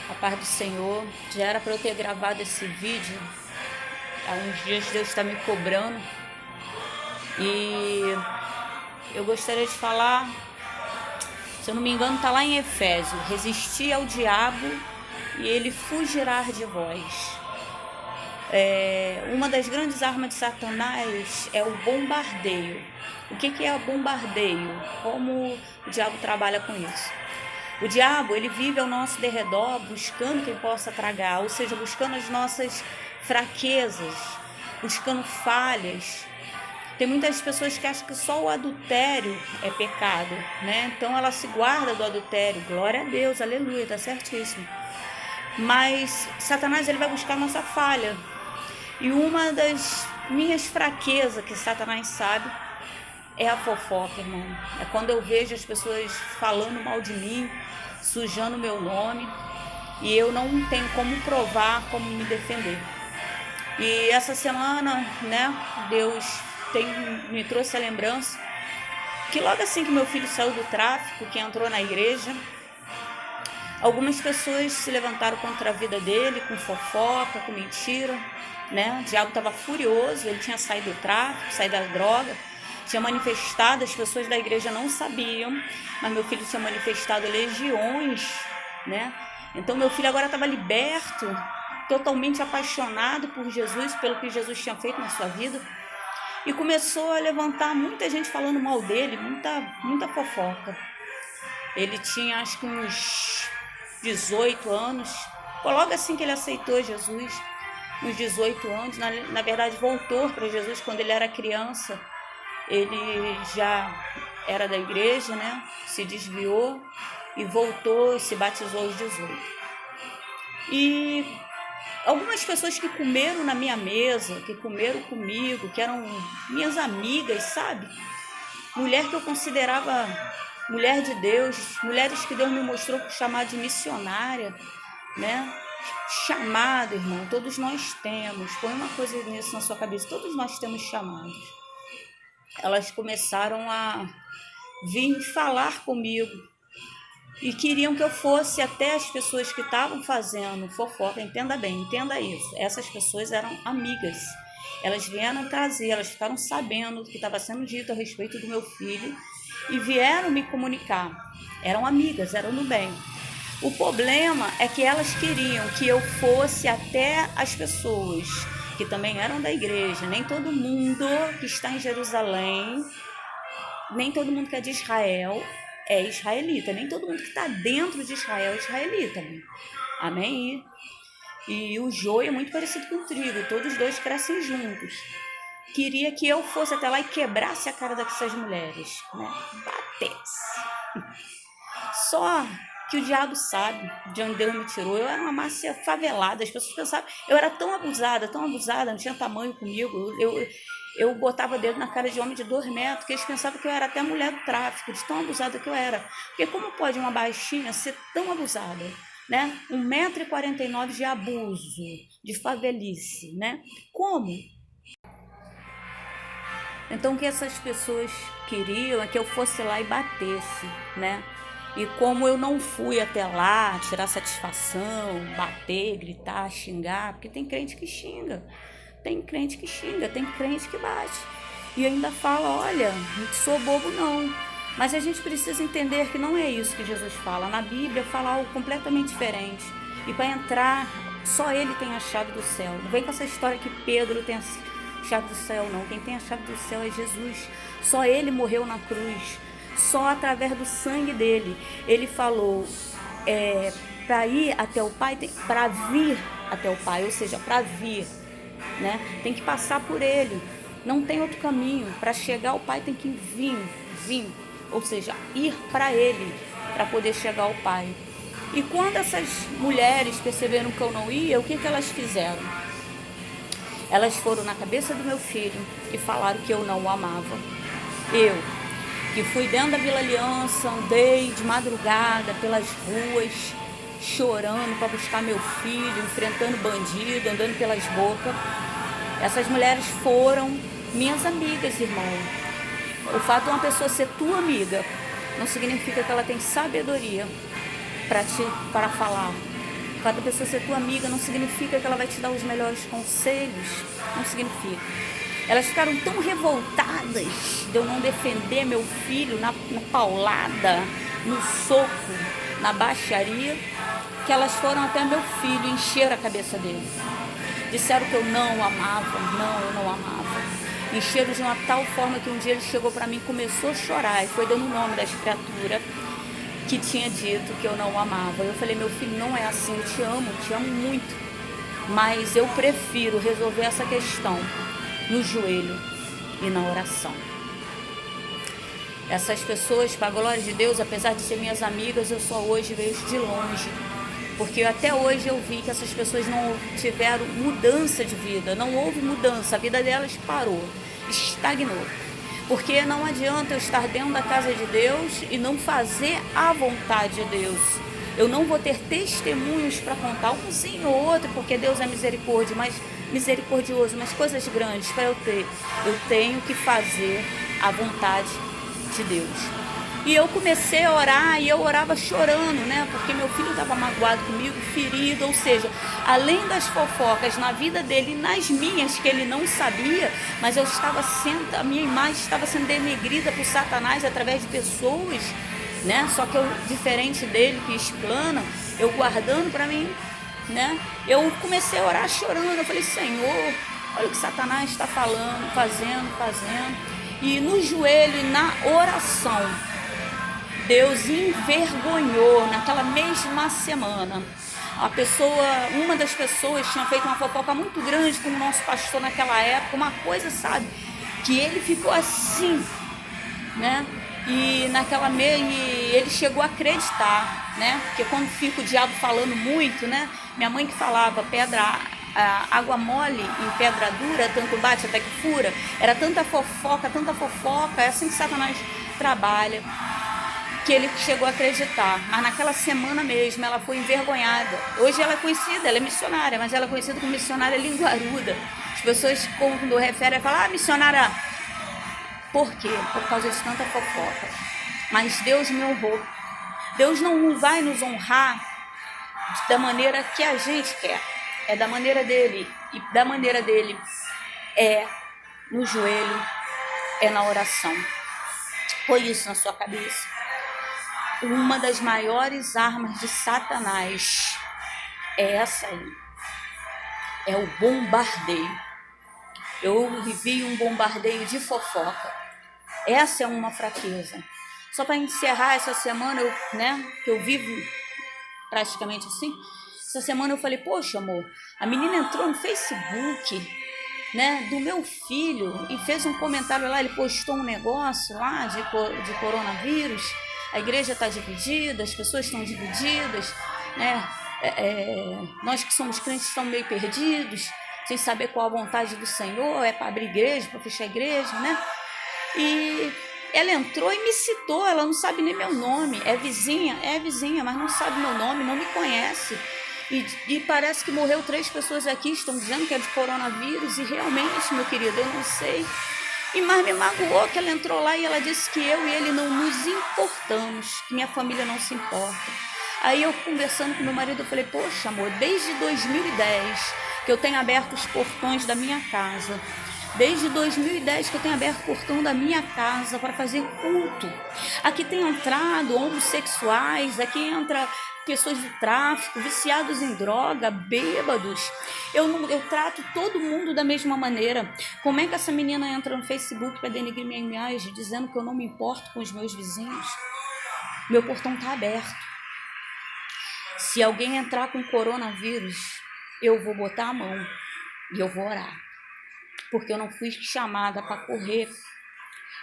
A paz do Senhor. Já era para eu ter gravado esse vídeo. Há uns dias Deus está me cobrando. E eu gostaria de falar, se eu não me engano, está lá em Efésios: resisti ao diabo e ele fugirá de vós. Uma das grandes armas de Satanás é o bombardeio. O que é o bombardeio? Como o diabo trabalha com isso? O diabo, ele vive ao nosso derredor buscando quem possa tragar, ou seja, buscando as nossas fraquezas, buscando falhas. Tem muitas pessoas que acham que só o adultério é pecado, né? Então ela se guarda do adultério. Glória a Deus, aleluia, tá certíssimo. Mas Satanás, ele vai buscar a nossa falha. E uma das minhas fraquezas que Satanás sabe é a fofoca, irmão. É quando eu vejo as pessoas falando mal de mim, sujando meu nome, e eu não tenho como provar, como me defender. E essa semana, né, Deus me trouxe a lembrança que logo assim que meu filho saiu do tráfico, que entrou na igreja, algumas pessoas se levantaram contra a vida dele, com fofoca, com mentira, né? O diabo estava furioso, ele tinha saído do tráfico, saído da droga, tinha manifestado, as pessoas da igreja não sabiam, mas meu filho tinha manifestado legiões, né? Então meu filho agora estava liberto, totalmente apaixonado por Jesus, pelo que Jesus tinha feito na sua vida, e começou a levantar muita gente falando mal dele, muita fofoca. Ele tinha acho que uns 18 anos, logo assim que ele aceitou Jesus, uns 18 anos, na verdade voltou para Jesus quando ele era criança. Ele já era da igreja, né? Se desviou e voltou, se batizou aos 18. E algumas pessoas que comeram na minha mesa, que comeram comigo, que eram minhas amigas, sabe? Mulher que eu considerava mulher de Deus, mulheres que Deus me mostrou por chamar de missionária, né? Chamado, irmão, todos nós temos. Põe uma coisa nisso na sua cabeça, todos nós temos chamados. Elas começaram a vir falar comigo e queriam que eu fosse até as pessoas que estavam fazendo fofoca. Entenda bem, entenda isso. Essas pessoas eram amigas. Elas vieram trazer, elas ficaram sabendo do que estava sendo dito a respeito do meu filho e vieram me comunicar. Eram amigas, eram do bem. O problema é que elas queriam que eu fosse até as pessoas que também eram da igreja. Nem todo mundo que está em Jerusalém, nem todo mundo que é de Israel é israelita. Nem todo mundo que está dentro de Israel é israelita. Amém? E o joio é muito parecido com o trigo. Todos os dois crescem juntos. Queria que eu fosse até lá e quebrasse a cara dessas mulheres, né? Batesse. Só que o diabo sabe de onde Deus me tirou. Eu era uma massa favelada, as pessoas pensavam, eu era tão abusada, não tinha tamanho comigo, eu botava dedo na cara de homem de 2 metros, que eles pensavam que eu era até mulher do tráfico, de tão abusada que eu era. Porque como pode uma baixinha ser tão abusada, né? 1,49 m de abuso, de favelice, né? Como? Então o que essas pessoas queriam é que eu fosse lá e batesse, né? E como eu não fui até lá tirar satisfação, bater, gritar, xingar, porque tem crente que xinga, tem crente que bate. E ainda fala, olha, não sou bobo não. Mas a gente precisa entender que não é isso que Jesus fala. Na Bíblia fala algo completamente diferente. E para entrar, só ele tem a chave do céu. Não vem com essa história que Pedro tem a chave do céu, não. Quem tem a chave do céu é Jesus. Só ele morreu na cruz. Só através do sangue dele. Ele falou, para ir até o Pai, para vir até o Pai, ou seja, para vir, né? Tem que passar por ele. Não tem outro caminho. Para chegar ao Pai tem que vir, ou seja, ir para ele, para poder chegar ao Pai. E quando essas mulheres perceberam que eu não ia, o que elas fizeram? Elas foram na cabeça do meu filho e falaram que eu não o amava. Eu, que fui dentro da Vila Aliança, andei de madrugada pelas ruas, chorando para buscar meu filho, enfrentando bandido, andando pelas bocas. Essas mulheres foram minhas amigas, irmão. O fato de uma pessoa ser tua amiga não significa que ela tem sabedoria para falar. fato da pessoa ser tua amiga não significa que ela vai te dar os melhores conselhos. Não significa. Elas ficaram tão revoltadas de eu não defender meu filho na paulada, no soco, na baixaria, que elas foram até meu filho, encheram a cabeça dele. Disseram que eu não o amava. Não, eu não o amava. Encheram de uma tal forma que um dia ele chegou para mim e começou a chorar. E foi dando o nome das criaturas que tinha dito que eu não o amava. Eu falei, meu filho, não é assim, eu te amo muito. Mas eu prefiro resolver essa questão no joelho e na oração. Essas pessoas, para a glória de Deus, apesar de ser minhas amigas, eu só hoje vejo de longe. Porque até hoje eu vi que essas pessoas não tiveram mudança de vida, não houve mudança, a vida delas parou, estagnou. Porque não adianta eu estar dentro da casa de Deus e não fazer a vontade de Deus. Eu não vou ter testemunhos para contar, um sim ou outro, porque Deus é misericordioso, mas coisas grandes para eu ter. Eu tenho que fazer a vontade de Deus. E eu comecei a orar e eu orava chorando, né? Porque meu filho estava magoado comigo, ferido, ou seja, além das fofocas na vida dele e nas minhas, que ele não sabia, mas a minha imagem estava sendo denegrida por Satanás através de pessoas, né? Só que eu, diferente dele, que explana, eu guardando para mim, né? Eu comecei a orar chorando, eu falei, Senhor, olha o que Satanás está falando, fazendo. E no joelho e na oração, Deus envergonhou naquela mesma semana. Uma das pessoas tinha feito uma fofoca muito grande com o nosso pastor naquela época, uma coisa, sabe, que ele ficou assim, né? E ele chegou a acreditar, né? Porque quando fica o diabo falando muito, né? Minha mãe que falava água mole em pedra dura, tanto bate até que fura. Era tanta fofoca, é assim que Satanás trabalha, que ele chegou a acreditar. Mas naquela semana mesmo ela foi envergonhada. Hoje ela é conhecida, ela é missionária, mas ela é conhecida como missionária linguaruda. As pessoas, quando referem, falam, missionária. Por quê? Por causa de tanta fofoca. Mas Deus me honrou. Deus não vai nos honrar da maneira que a gente quer. É da maneira dele. E da maneira dele é no joelho, é na oração. Põe isso na sua cabeça. Uma das maiores armas de Satanás é essa aí. É o bombardeio. Eu vivi um bombardeio de fofoca. Essa é uma fraqueza. Só para encerrar essa semana, que eu vivo praticamente assim, essa semana eu falei, poxa amor, a menina entrou no Facebook, né, do meu filho e fez um comentário lá, ele postou um negócio lá de coronavírus, a igreja está dividida, as pessoas estão divididas, né, nós que somos crentes estamos meio perdidos, sem saber qual a vontade do Senhor, é para abrir igreja, para fechar igreja, né? E ela entrou e me citou, ela não sabe nem meu nome, é vizinha, mas não sabe meu nome, não me conhece. E parece que morreu 3 pessoas aqui, estão dizendo que é de coronavírus, e realmente, meu querido, eu não sei. E mais me magoou que ela entrou lá e ela disse que eu e ele não nos importamos, que minha família não se importa. Aí eu conversando com meu marido, eu falei, poxa amor, desde 2010 que eu tenho aberto os portões da minha casa. Desde 2010 que eu tenho aberto o portão da minha casa para fazer culto. Aqui tem entrado homossexuais, aqui entra pessoas de tráfico, viciados em droga, bêbados. Eu trato todo mundo da mesma maneira. Como é que essa menina entra no Facebook para denegrir minha imagem, dizendo que eu não me importo com os meus vizinhos? Meu portão está aberto. Se alguém entrar com coronavírus, eu vou botar a mão e eu vou orar. Porque eu não fui chamada para correr.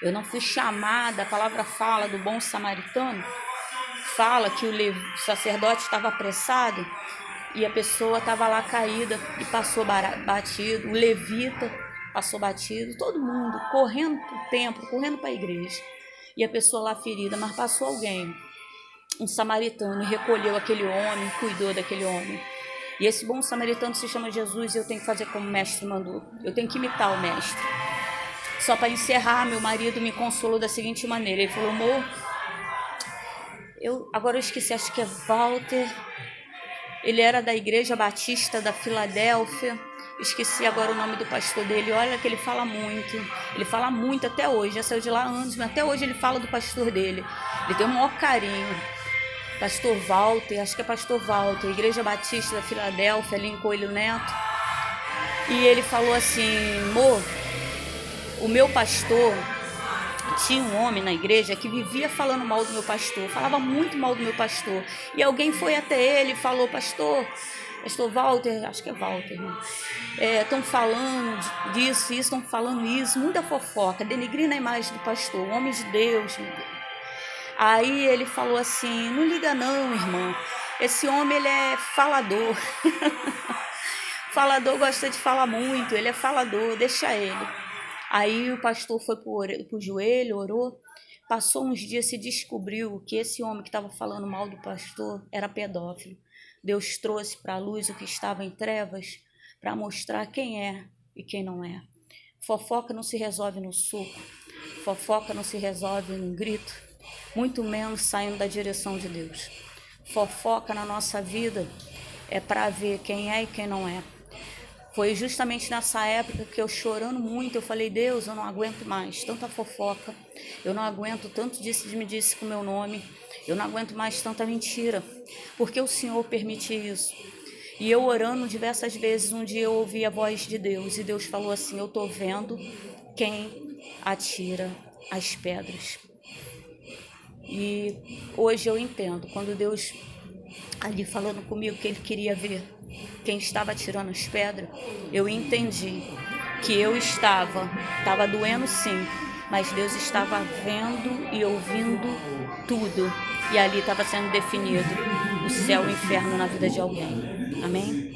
Eu não fui chamada, a palavra fala do bom samaritano, fala que o sacerdote estava apressado e a pessoa estava lá caída e passou batido, o levita passou batido, todo mundo correndo para o templo, correndo para a igreja, e a pessoa lá ferida, mas passou alguém, um samaritano, e recolheu aquele homem, cuidou daquele homem. E esse bom samaritano se chama Jesus, e eu tenho que fazer como o mestre mandou. Eu tenho que imitar o mestre. Só para encerrar, meu marido me consolou da seguinte maneira. Ele falou, amor, agora eu esqueci, acho que é Walter. Ele era da Igreja Batista da Filadélfia. Esqueci agora o nome do pastor dele. Olha que ele fala muito. Ele fala muito até hoje. Já saiu de lá há anos, mas até hoje ele fala do pastor dele. Ele tem o maior carinho. Pastor Walter, acho que é pastor Walter, Igreja Batista da Filadélfia, ali em Coelho Neto. E ele falou assim: amor, o meu pastor, tinha um homem na igreja que vivia falando mal do meu pastor, falava muito mal do meu pastor. E alguém foi até ele e falou: pastor Walter, acho que é Walter, né? Estão falando disso, isso, estão falando isso, muita fofoca, denegrindo a imagem do pastor, um homem de Deus. Aí ele falou assim: não liga não, irmã, esse homem ele é falador. Falador gosta de falar muito, ele é falador, deixa ele. Aí o pastor foi pro joelho, orou. Passou uns dias, se descobriu que esse homem que estava falando mal do pastor era pedófilo. Deus trouxe para a luz o que estava em trevas para mostrar quem é e quem não é. Fofoca não se resolve no soco, fofoca não se resolve num grito, muito menos saindo da direção de Deus. Fofoca na nossa vida é para ver quem é e quem não é. Foi justamente nessa época que eu, chorando muito, eu falei: Deus, eu não aguento mais tanta fofoca, eu não aguento tanto disse com o meu nome, eu não aguento mais tanta mentira, porque o Senhor permite isso. E eu orando diversas vezes, um dia eu ouvi a voz de Deus, e Deus falou assim: eu estou vendo quem atira as pedras. E hoje eu entendo, quando Deus ali falando comigo que Ele queria ver quem estava atirando as pedras, eu entendi que eu estava doendo sim, mas Deus estava vendo e ouvindo tudo, e ali estava sendo definido o céu e o inferno na vida de alguém. Amém?